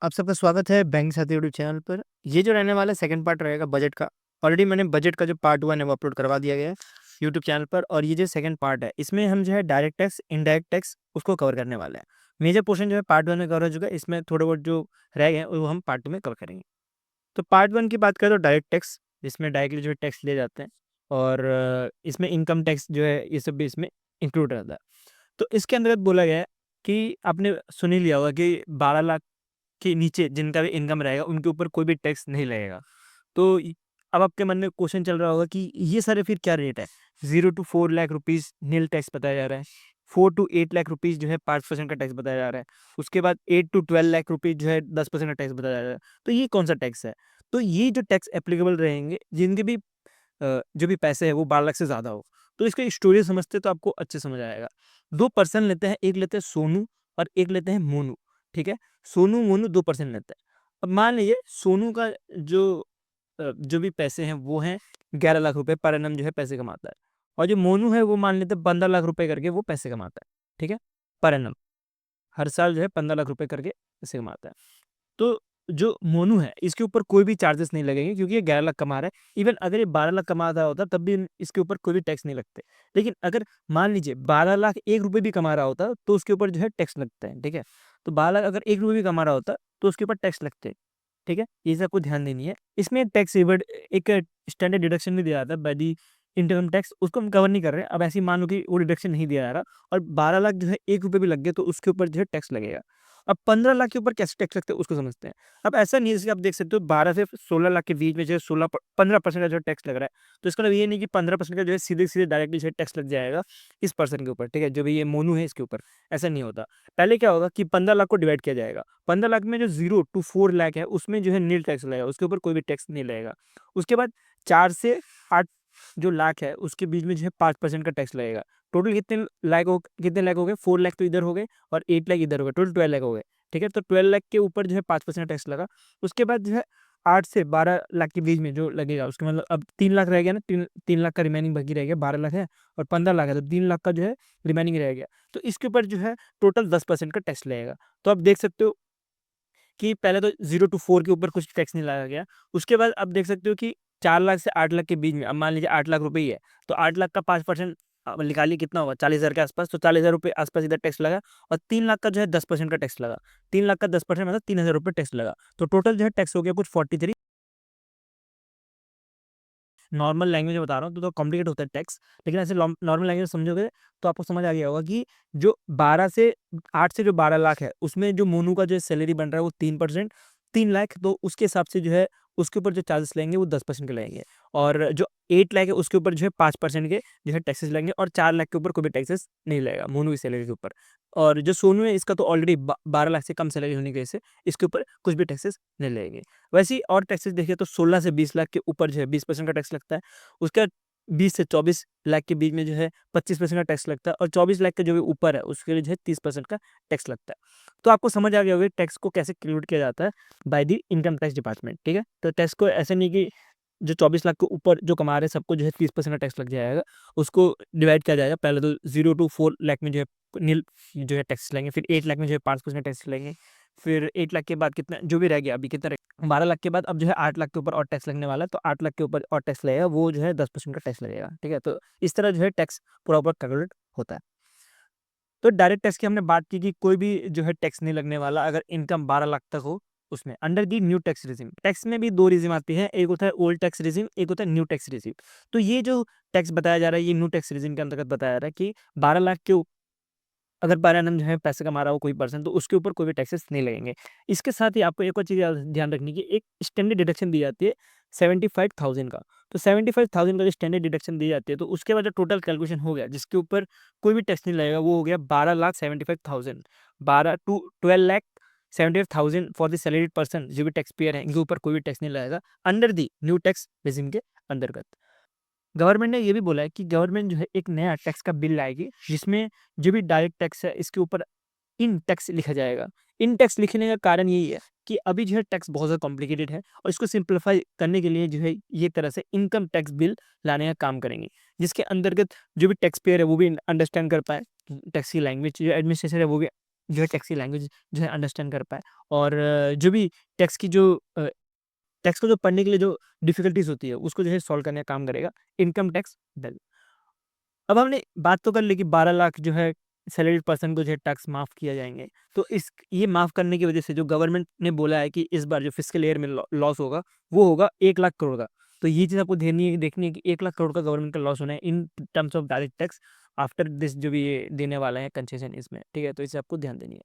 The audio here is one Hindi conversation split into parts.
आप सबका स्वागत है बैंक साथी यूट्यूब चैनल पर। ये जो रहने वाला सेकंड पार्ट रहेगा बजट का। ऑलरेडी मैंने बजट का जो पार्ट 1 है वो अपलोड करवा दिया गया है यूट्यूब चैनल पर, और ये जो सेकंड पार्ट है इसमें हम जो है डायरेक्ट टैक्स, इनडायरेक्ट टैक्स उसको कवर करने वाले हैं। मेजर पोर्शन जो है पार्ट 1 में कवर हो चुका है, इसमें थोड़े बहुत जो रह गए हैं वो हम पार्ट 2 में कवर करेंगे। तो पार्ट 1 की बात करें तो डायरेक्ट टैक्स, जिसमें डायरेक्टली जो है टैक्स लिए जाते हैं, और इसमें इनकम टैक्स जो है ये सब भी इसमें इंक्लूड रहता है। तो इसके अंतर्गत बोला गया है कि आपने सुन ही लिया होगा कि 12 लाख के नीचे जिनका भी इनकम रहेगा उनके ऊपर कोई भी टैक्स नहीं लगेगा। तो अब आपके मन में क्वेश्चन चल रहा होगा कि ये सारे फिर क्या रेट है। 0 to 4 lakh rupees nil tax बताया जा रहा है, 4 to 8 लाख रुपीज़ जो है 5% का टैक्स बताया जा रहा है, उसके बाद 8 to 12 लाख रुपीज़ जो है 10% का टैक्स बताया जा रहा है। तो ये कौन सा टैक्स है? तो ये जो टैक्स एप्लीकेबल रहेंगे जिनके भी जो भी पैसे है वो 12 लाख से ज़्यादा हो। तो इसका स्टोरी समझते तो आपको अच्छे समझ आएगा। 2 पर्सन लेते हैं, एक लेते हैं सोनू और एक लेते हैं मोनू, ठीक है? सोनू, मोनू 2% लेते हैं। अब मान लीजिए सोनू का जो भी पैसे हैं वो हैं 11 लाख रुपए पर एनम जो है पैसे कमाता है, और जो मोनू है वो मान लेते हैं 15 लाख रुपए करके वो पैसे कमाता है, ठीक है? पर एनम हर साल जो है 15 लाख रुपए करके पैसे कमाता है। तो जो मोनू है इसके ऊपर कोई भी चार्जेस नहीं लगेंगे क्योंकि ये 11 लाख कमा रहा है। इवन अगर ये 12 लाख कमा रहा होता तब भी इसके ऊपर कोई भी टैक्स नहीं लगते। लेकिन अगर मान लीजिए 12 लाख 1 रुपए भी कमा रहा होता तो उसके ऊपर जो है टैक्स लगता है, ठीक है? तो 12 लाख अगर 1 रुपए भी कमा रहा होता तो उसके ऊपर टैक्स लगते हैं, ठीक है? ये सबको ध्यान देनी है। इसमें टैक्स रिवर्ट एक स्टैंडर्ड डिडक्शन भी दिया जाता है बाय द इनकम टैक्स, उसको हम कवर नहीं कर रहे हैं। अब ऐसे ही मान लो कि वो डिडक्शन नहीं दिया जा रहा और 12 लाख जो है 1 रुपए भी लग गए तो उसके ऊपर जो है टैक्स लगेगा। अब 15 लाख के ऊपर कैसे टैक्स लगता है उसको समझते हैं। अब ऐसा नहीं है, जैसे आप देख सकते हो 12 से 16 लाख के बीच में जो है 15% का जो है टैक्स लग रहा है। तो इसका मतलब ये नहीं कि 15% का जो है सीधे-सीधे डायरेक्टली जो है टैक्स लग जाएगा इस पर्सन के ऊपर, ठीक है? जो भी ये मोनू है इसके ऊपर, ऐसा नहीं होता। पहले क्या होगा कि 15 लाख को डिवाइड किया जाएगा। 15 लाख में जो 0 to 4 लाख है उसमें जो है नील टैक्स लगेगा, उसके ऊपर कोई भी टैक्स नहीं लगेगा। उसके बाद 4 से 8 जो लाख है उसके बीच में जो है 5% का टैक्स लगेगा। टोटल कितने लाख हो गए? 4 लाख तो इधर हो गए और 8 लाख इधर हो गए, टोटल 12 लाख हो गए, ठीक है? तो 12 लाख के ऊपर जो है 5% टैक्स लगा। उसके बाद जो है 8 से 12 लाख के बीच में जो लगेगा उसके मतलब अब 3 लाख रह गया ना, 3 लाख का रिमेनिंग बाकी रह गया। 12 लाख है और 15 लाख है तो 3 लाख का जो है रिमेनिंग रह गया। तो इसके ऊपर जो है टोटल 10% का टैक्स लगेगा। तो आप देख सकते हो कि पहले तो 0 to 4 के ऊपर कुछ टैक्स नहीं लगाया गया। उसके बाद आप देख सकते हो कि 4 लाख से 8 लाख के बीच में, अब मान लीजिए 8 लाख रुपए ही है, तो 8 लाख का 5% निकालिए कितना होगा? 40,000 के आसपास, तो 40,000 रुपए आसपास इधर टैक्स लगा और 3 लाख का जो है 10% का टैक्स लगा। 3 लाख का 10% मतलब 3,000 रुपए टैक्स लगा। तो टोटल जो है टैक्स हो गया कुछ 43। नॉर्मल लैंग्वेज में बता रहा हूँ तो कॉम्प्लिकेट होता है टैक्स, लेकिन ऐसे नॉर्मल लैंग्वेज में समझोगे तो आपको समझ आ गया होगा कि जो 12 से 8 से जो 12 लाख है उसमें जो मोनू का जो सैलरी बन रहा है वो 3%, 3 लाख, तो उसके हिसाब से जो है उसके ऊपर जो चार्जेस लेंगे वो 10% के लगेंगे, और जो 8 लाख है उसके ऊपर जो है 5% के जो है टैक्सेस लगेंगे, और 4 लाख के ऊपर कोई भी टैक्सेस नहीं लगेगा मोनू की सैलरी के ऊपर। और जो सोनू है इसका तो ऑलरेडी 12 लाख से कम सैलरी होने की वजह से इसके ऊपर कुछ भी टैक्सेस नहीं लगेंगे। वैसे ही और टैक्सेस देखिए तो 16 से 20 लाख के ऊपर जो है 20% का टैक्स लगता है। उसका 20 से 24 लाख के बीच में जो है 25% का टैक्स लगता है, और 24 लाख के जो भी ऊपर है उसके लिए जो है 30% का टैक्स लगता है। तो आपको समझ आ गया होगा टैक्स को कैसे कैलकुलेट किया जाता है by the income tax department, ठीक है? तो टैक्स को ऐसे नहीं कि जो 24 लाख के ऊपर जो कमा रहे हैं सबको जो है 30% का टैक्स लग जाएगा। उसको डिवाइड किया जाएगा, पहले तो 0 to 4 लाख में जो है नील जो है टैक्स लेंगे, फिर 8 लाख में जो है 5% टैक्स लेंगे, फिर 8 लाख के बाद कितना जो भी रह गया अभी कितना 12 लाख के बाद अब जो है 8 लाख के ऊपर और टैक्स लगने वाला है, तो 8 लाख के ऊपर और टैक्स लगेगा, वो जो है 10% का टैक्स लगेगा, ठीक है? तो इस तरह जो है टैक्स पूरा ऊपर कैलकुलेट होता है। तो डायरेक्ट टैक्स की हमने बात की कि कोई भी जो है टैक्स नहीं लगने वाला अगर इनकम 12 लाख तक हो उसमें, under the new tax regime. Tax में भी 2 रिजिम आती है, एक होता है ओल्ड टैक्स रिजिम, एक होता है न्यू टैक्स रिजिम। तो ये जो टैक्स बताया जा रहा है ये न्यू टैक्स रिजिम के अंतर्गत बताया जा रहा है कि 12 लाख के अगर पर एनम जो है पैसे कमा रहा हो कोई पर्सन तो उसके ऊपर कोई भी टैक्सेस नहीं लगेंगे। इसके साथ ही आपको एक और चीज़ ध्यान रखनी है कि एक स्टैंडर्ड डिडक्शन दी जाती है 75,000 का। तो 75,000 का जो स्टैंडर्ड डिडक्शन दी जाती है तो उसके बाद जो टोटल कैलकुलेशन हो गया जिसके ऊपर कोई भी टैक्स नहीं लगेगा वो हो गया 12,75,000। 12 to 12 lakh 75,000 for the salaried person जो भी टैक्स पेयर है इनके ऊपर कोई भी टैक्स नहीं लगेगा under the new tax regime के अंतर्गत। गवर्नमेंट ने ये भी बोला है कि गवर्नमेंट जो है एक नया टैक्स का बिल लाएगी जिसमें जो भी डायरेक्ट टैक्स है इसके ऊपर इन टैक्स लिखा जाएगा। इन टैक्स लिखने का कारण यही है कि अभी जो है टैक्स बहुत ज़्यादा कॉम्प्लिकेटेड है और इसको सिंप्लीफाई करने के लिए जो है ये एक तरह से इनकम टैक्स बिल लाने का काम करेंगे। जिसके अंतर्गत जो भी टैक्स पेयर है वो भी अंडरस्टैंड कर पाए, टैक्स की लैंग्वेज जो एडमिनिस्ट्रेशन है वो भी जो है टैक्स की लैंग्वेज जो है अंडरस्टैंड कर पाए, और जो भी टैक्स की जो टैक्स को जो पढ़ने के लिए जो डिफिकल्टीज होती है उसको जो है सॉल्व करने का काम करेगा इनकम टैक्स बिल। अब हमने बात तो कर ली कि 12 लाख जो है सैलरीड पर्सन को जो है टैक्स माफ़ किया जाएँगे। तो इस ये माफ़ करने की वजह से जो गवर्नमेंट ने बोला है कि इस बार जो फिस्कल ईयर में लॉस होगा, वो होगा 1 लाख करोड़ का। तो ये चीज़ आपको देखनी है कि 1 लाख करोड़ का गवर्नमेंट का लॉस होना है in terms of direct tax after this, जो भी ये देने वाला है कंसेशन इसमें, ठीक है? तो इसे आपको ध्यान देनी है।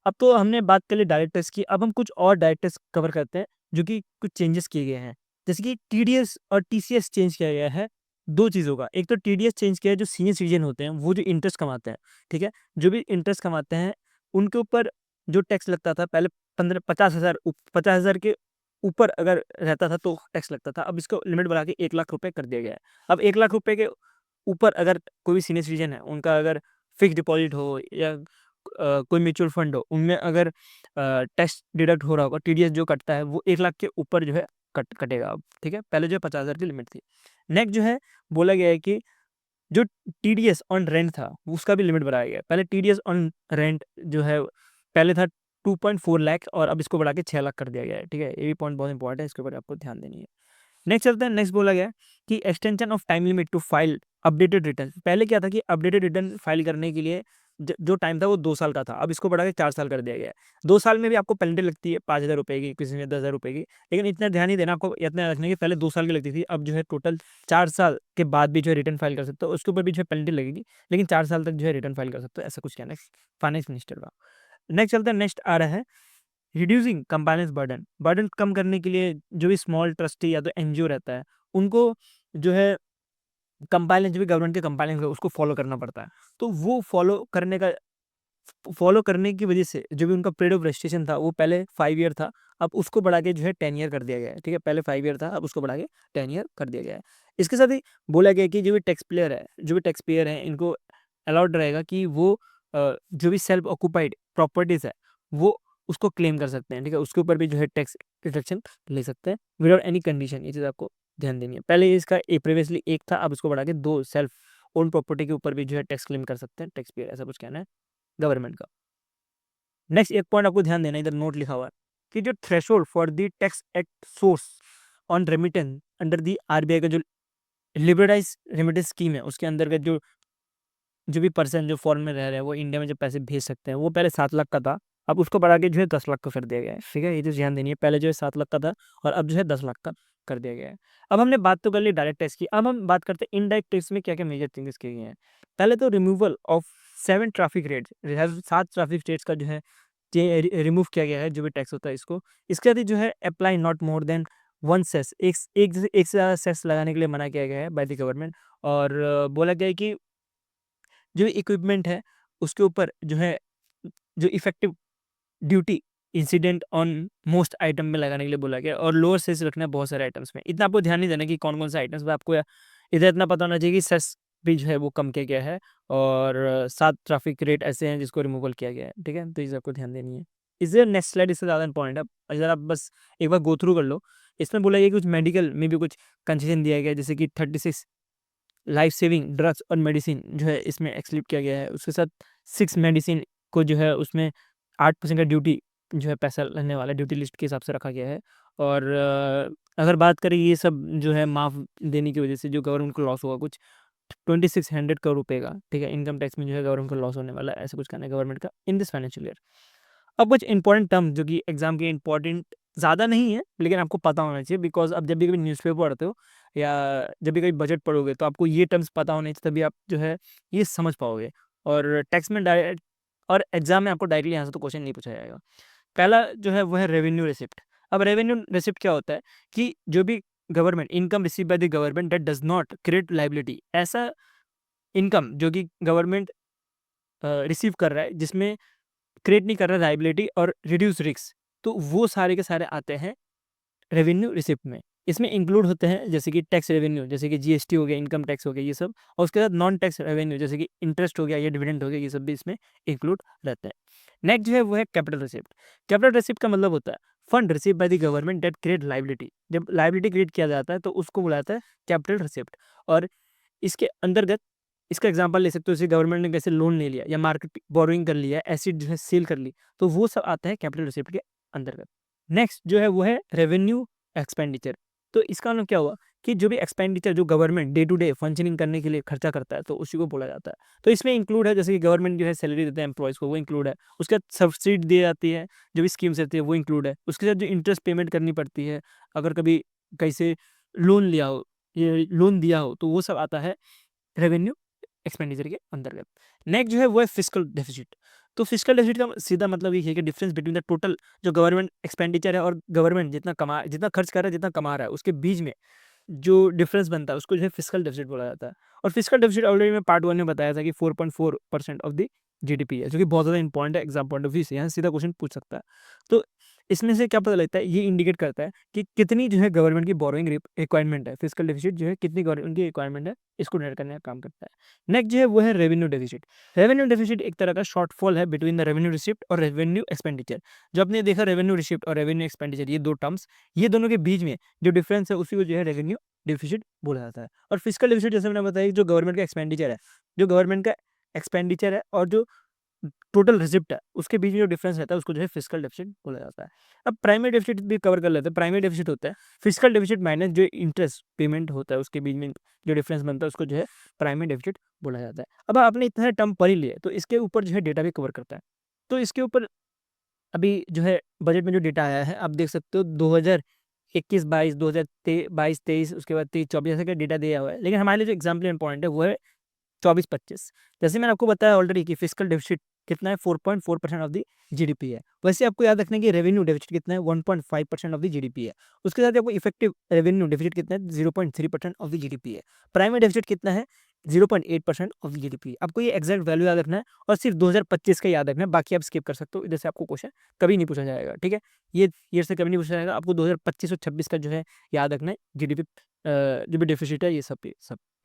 अब तो हमने बात कर ली डायरेक्ट टैक्स की, अब हम कुछ और डायरेक्ट टैक्स कवर करते हैं, जो कि कुछ चेंजेस किए गए हैं। जैसे कि टीडीएस और टीसीएस चेंज किया गया है, 2 चीज़ों का। एक तो टीडीएस चेंज किया है, जो सीनियर सिटीज़न होते हैं, वो जो इंटरेस्ट कमाते हैं, ठीक है? जो भी इंटरेस्ट कमाते हैं, उनके ऊपर जो टैक्स लगता था पहले 15 50,000 के ऊपर अगर रहता था तो टैक्स लगता था। अब इसको लिमिट बढ़ा के 1 लाख रुपए कर दिया गया है। अब 1 लाख रुपए के ऊपर अगर कोई भी सीनियर सिटीज़न है, उनका अगर फिक्स्ड डिपॉज़िट हो या कोई म्यूचुअल फंड हो, उनमें अगर टैक्स डिडक्ट हो रहा होगा, टीडीएस जो कटता है वो 1 लाख के ऊपर जो है कटेगा अब, ठीक है? पहले जो है 50,000 की लिमिट थी। नेक्स्ट जो है बोला गया है कि जो टीडीएस ऑन रेंट था, उसका भी लिमिट बढ़ाया गया है। पहले टीडीएस ऑन रेंट जो है पहले था 2.4 लाख और अब इसको बढ़ा के 6 लाख कर दिया गया है, ठीक है? ये भी पॉइंट बहुत इंपॉर्टेंट है, इसके ऊपर आपको ध्यान देनी है। नेक्स्ट चलते हैं, नेक्स्ट बोला गया है कि extension of time limit to file updated return. पहले क्या था कि अपडेटेड रिटर्न फाइल करने के लिए जो टाइम था वो 2 साल का था, अब इसको बढ़ा के 4 साल कर दिया गया है। 2 साल में भी आपको पेनल्टी लगती है 5,000 रुपए की, किसी में 10,000 रुपए की, लेकिन इतना ध्यान नहीं देना, आपको इतना रखना है कि पहले 2 साल की लगती थी, अब जो है टोटल 4 साल के बाद भी जो है रिटर्न फाइल कर सकते हो, उसके ऊपर भी जो है पेनल्टी लगेगी, लेकिन 4 साल तक जो है रिटर्न फाइल कर सकते हो, ऐसा कुछ कहना है फाइनेंस मिनिस्टर का। नेक्स्ट चलते हैं, नेक्स्ट आ रहा है रिड्यूसिंग कंप्लायंस बर्डन। बर्डन कम करने के लिए जो भी स्मॉल ट्रस्टी या तो एनजीओ रहता है, उनको जो है कंप्लायंस, जो भी गवर्नमेंट के कंप्लायंस है उसको फॉलो करना पड़ता है। तो वो फॉलो करने की वजह से जो भी उनका पीरियड ऑफ रजिस्ट्रेशन था वो पहले 5 ईयर था, अब उसको बढ़ा के जो है 10 ईयर कर दिया गया है, ठीक है? पहले 5 ईयर था, अब उसको बढ़ा के 10 ईयर कर दिया गया है। इसके साथ ही बोला गया है कि जो भी टैक्स पेयर है, इनको अलाउड रहेगा कि वो जो भी सेल्फ ऑक्यूपाइड प्रॉपर्टीज़ है, वो उसको क्लेम कर सकते हैं, ठीक है? उसके ऊपर भी जो है टैक्स डिडक्शन ले सकते हैं विदाउट एनी कंडीशन। ये चीज़ आपको ध्यान देनी है। पहले इसका प्रीवियसली 1 था, अब इसको बढ़ा के 2 सेल्फ ओन प्रॉपर्टी के ऊपर भी जो है टैक्स क्लेम कर सकते हैं टैक्स पेयर, ऐसा कुछ कहना है गवर्नमेंट का। नेक्स्ट एक पॉइंट आपको ध्यान देना है, इधर नोट लिखा हुआ है कि जो threshold for the tax act source on remittance under the RBI का जो लिबरलाइज रेमिटेंस स्कीम है, उसके अंतर्गत जो भी पर्सन जो फॉरेन में रह रहे हैं वो इंडिया में जो पैसे भेज सकते हैं, वो पहले 7 लाख का था, अब उसको बढ़ा के जो है 10 लाख का कर दिया गया है, ठीक है? ये चीज़ ध्यान देनी है, पहले जो है 7 लाख का था और अब जो है 10 लाख का कर दिया गया है। अब हमने बात तो कर ली डायरेक्ट टैक्स की, अब हम बात करते हैं इनडायरेक्ट टैक्स में क्या क्या मेजर चेंजेस किए गए हैं। पहले तो removal of 7 traffic rates, 7 traffic rates का जो है रिमूव किया गया है, जो भी टैक्स होता है इसको। इसके साथ ही जो है apply not more than 1 cess, एक से ज़्यादा सेस लगाने के लिए मना किया गया है बाय द गवर्नमेंट, और बोला गया है कि जो इक्विपमेंट है उसके ऊपर जो है जो effective duty incident on most item में लगाने के लिए बोला गया, और लोअर सेस रखना है बहुत सारे आइटम्स में। इतना आपको ध्यान नहीं देना कि कौन कौन से आइटम्स में, आपको इधर इतना पता होना चाहिए कि सेस भी जो है वो कम किया गया है, और 7 ट्रैफिक रेट ऐसे हैं जिसको रिमूवल किया गया है, ठीक है? तो इसे आपको ध्यान देनी है। इससे नेक्स्ट स्लाइड इससे ज़्यादा इंपॉर्टेंट है, अगर आप बस एक बार गो थ्रू कर लो। इसमें बोला गया कि कुछ मेडिकल में भी कुछ कंसेशन दिया गया है, जैसे कि 36 लाइफ सेविंग ड्रग्स और मेडिसिन जो है इसमें एक्सक्लूड किया गया है। उसके साथ 6 मेडिसिन को जो है उसमें 8% का ड्यूटी जो है पैसा लगने वाला ड्यूटी लिस्ट के हिसाब से रखा गया है। और अगर बात करें ये सब जो है माफ़ देने की वजह से जो गवर्नमेंट को लॉस होगा कुछ 2600 करोड़ रुपए का, ठीक है? इनकम टैक्स में जो है गवर्नमेंट को लॉस होने वाला है, ऐसा कुछ कहना है गवर्नमेंट का इन दिस फाइनेंशियल ईयर। अब कुछ इंपॉर्टेंट टर्म जो कि एग्जाम के इंपॉर्टेंट ज़्यादा नहीं है, लेकिन आपको पता होना चाहिए, बिकॉज अब जब भी कभी न्यूज़पेपर पढ़ते हो या जब भी कभी बजट पढ़ोगे तो आपको ये टर्म्स पता होने चाहिए, तभी आप जो है ये समझ पाओगे। और टैक्स में डायरेक्ट और एग्जाम में आपको डायरेक्टली यहाँ से तो क्वेश्चन नहीं पूछा जाएगा। पहला जो है वो है रेवेन्यू रिसिप्ट। अब रेवेन्यू रिसिप्ट क्या होता है कि जो भी government income receive by the government that does not create liability, ऐसा इनकम जो कि गवर्नमेंट रिसीव कर रहा है जिसमें क्रिएट नहीं कर रहा लायबिलिटी और रिड्यूस रिस्क, तो वो सारे के सारे आते हैं रेवेन्यू रिसिप्ट में। इसमें इंक्लूड होते हैं जैसे कि टैक्स रेवेन्यू, जैसे कि जीएसटी हो गया, इनकम टैक्स हो गया, ये सब, और उसके साथ नॉन टैक्स रेवेन्यू जैसे कि इंटरेस्ट हो गया या डिविडेंड हो गया, ये सब भी इसमें इंक्लूड रहते हैं। नेक्स्ट जो है वो है कैपिटल रिसिप्ट। कैपिटल रिसिप्ट का मतलब होता है fund receive by the government that create liability. जब लायबिलिटी क्रिएट किया जाता है तो उसको बुलाता है कैपिटल रिसिप्ट, और इसके अंतर्गत इसका एग्जांपल ले सकते हो, जैसे गवर्नमेंट ने कैसे लोन ले लिया या मार्केट बोरोइंग कर लिया, एसेट जो है सेल कर ली, तो वो सब आता है कैपिटल रिसिप्ट के अंतर्गत। नेक्स्ट जो है वो है रेवेन्यू एक्सपेंडिचर। तो इसका मतलब क्या हुआ कि जो भी एक्सपेंडिचर जो government day to day functioning करने के लिए खर्चा करता है, तो उसी को बोला जाता है। तो इसमें इंक्लूड है, जैसे कि गवर्नमेंट जो है सैलरी देता है एम्प्लॉयज़ को, वो इंक्लूड है। उसके बाद सब्सिडी दी जाती है, जो भी स्कीम्स रहती है वो इंक्लूड है। उसके साथ जो इंटरेस्ट पेमेंट करनी पड़ती है, अगर कभी कहीं से लोन लिया हो, ये लोन दिया हो, तो वो सब आता है रेवेन्यू एक्सपेंडिचर के अंतर्गत। नेक्स्ट जो है वो है फिस्कल डेफिसिट। तो फिस्कल डेफिसिट का सीधा मतलब ये है कि डिफरेंस बिटवीन द टोटल जो गवर्नमेंट एक्सपेंडिचर है और गवर्नमेंट जितना खर्च कर रहा है, जितना कमा रहा है, उसके बीच में जो डिफरेंस बनता है, उसको जो है फिस्कल डेफिसिट बोला जाता है। और फिस्कल डेफिसिट ऑलरेडी मैं पार्ट 1 में बताया था कि 4.4% ऑफ द जीडीपी है, जो कि बहुत ज़्यादा इंपॉर्टेंट है एग्जाम पॉइंट ऑफ व्यू से, यहाँ सीधा क्वेश्चन पूछ सकता है। तो इसमें से क्या पता लगता है, ये इंडिकेट करता है कि कितनी जो है गवर्नमेंट की बोरोइंग रिक्वायरमेंट है। फिस्कल डेफिसिट जो है कितनी गवर्नमेंट की रिक्वायरमेंट है, इसको निर्धारित करने का काम करता है। नेक्स्ट जो है वो है रेवेन्यू डेफिसिट। रेवेन्यू डेफिसिट एक तरह का शॉर्टफॉल है बिटवीन द रेवेन्यू रिसिप्ट और रेवेन्यू एक्सपेंडिचर। जो आपने देखा रेवेन्यू रिसिप्ट और रेवेन्यू एक्सपेंडिचर, ये दो टर्म्स, ये दोनों के बीच में जो डिफरेंस है उसी को जो है रेवेन्यू डेफिसिट बोला जाता है। और फिस्कल डेफिसिट जैसे मैंने बताया कि जो गवर्नमेंट का एक्सपेंडिचर है, जो गवर्नमेंट का एक्सपेंडिचर है और जो टोटल रिसिप्ट है, उसके बीच में जो डिफरेंस रहता है, उसको जो है फिस्कल डेफिसिट बोला जाता है। अब प्राइमरी डेफिसिट भी कवर कर लेते हैं। प्राइमरी डेफिसिट होता है फिस्कल डेफिसिट माइनस जो इंटरेस्ट पेमेंट होता है, उसके बीच में जो डिफरेंस बनता है, उसको जो है प्राइमरी डेफिसिट बोला जाता है। अब आपने इतने टर्म पढ़ ही लिए, तो इसके ऊपर जो है डेटा भी कवर करता है। तो इसके ऊपर अभी जो है बजट में जो डेटा आया है, आप देख सकते हो 2021-22, 2022-23, उसके बाद 23-24 ऐसे का डेटा दिया हुआ है। लेकिन हमारे लिए जो एग्जाम्पल इंपॉर्टेंट है वो है 24-25। जैसे मैंने आपको बताया ऑलरेडी कि फिस्कल डेफिसिट कितना है, 4.4% ऑफ द जीडीपी है। वैसे आपको याद रखना है कि रेवेन्यू डेफिसिट कितना है, 1.5% ऑफ द जीडीपी है। उसके साथ आपको इफेक्टिव रेवेन्यू डेफिसिट कितना है, 0.3% ऑफ द जीडीपी है। प्राइमरी डेफिसिट कितना है, 0.8% ऑफ द जीडीपी। आपको ये एग्जैक्ट वैल्यू याद रखना है और सिर्फ 2025 का याद रखना है, बाकी आप स्किप कर सकते हो। इधर से आपको क्वेश्चन कभी नहीं पूछा जाएगा, ठीक है। ये ईयर से कभी नहीं पूछा जाएगा, आपको 2025 और 26 का जो है याद रखना है। जीडीपी जो भी डेफिसिट है, ये सब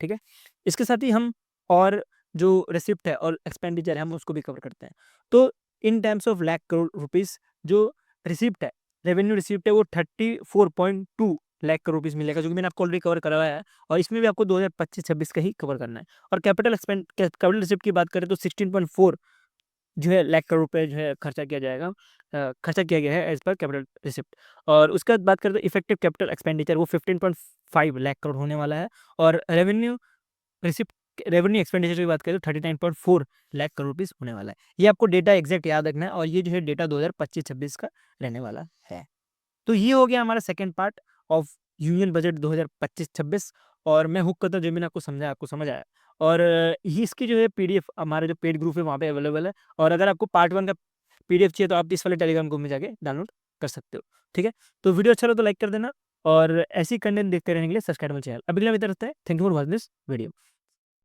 ठीक है। इसके साथ ही हम और जो रिसिप्ट है और एक्सपेंडिचर है, हम उसको भी कवर करते हैं। तो in terms of lakh crore rupees जो रिसिप्ट है, रेवेन्यू रिसिप्ट है, वो 34.2 लाख करोड़ रुपीस मिलेगा, जो कि मैंने आपको ऑलरेडी कवर करवाया है। और इसमें भी आपको 2025-26 का ही कवर करना है। और कैपिटल रिसिप्ट की बात करें तो 16.4 जो है लाख करोड़ रुपए जो है खर्चा किया जाएगा, खर्चा किया गया है एज पर कैपिटल रिसिप्ट। और उसके बाद बात करें तो इफेक्टिव कैपिटल एक्सपेंडिचर वो 15.5 लाख करोड़ होने वाला है। और रिसिप्ट रेवेन्यू एक्सपेंडिचर की बात करें तो 39.4 लाख करोड़ रुपीस होने वाला है। ये आपको डेटा एग्जैक्ट याद रखना है और ये जो है डेटा 2025-26 का रहने वाला है। तो ये हो गया हमारा second part of union budget 2025-26। और मैं हुक करता जो मैंने आपको समझाया, आपको समझ आया। और ये इसकी जो है पीडीएफ हमारे जो पेड ग्रुप है वहाँ पे अवेलेबल है। और अगर आपको पार्ट 1 का पीडीएफ चाहिए तो आप इस वाले टेलीग्राम ग्रुप में जाके डाउनलोड कर सकते हो, ठीक है। तो वीडियो अच्छा लगा तो लाइक कर देना और ऐसी कंटेंट देखते रहने के लिए सब्सक्राइब चैनल। अभी के लिए इतना रहता है। Thank you for watching this video.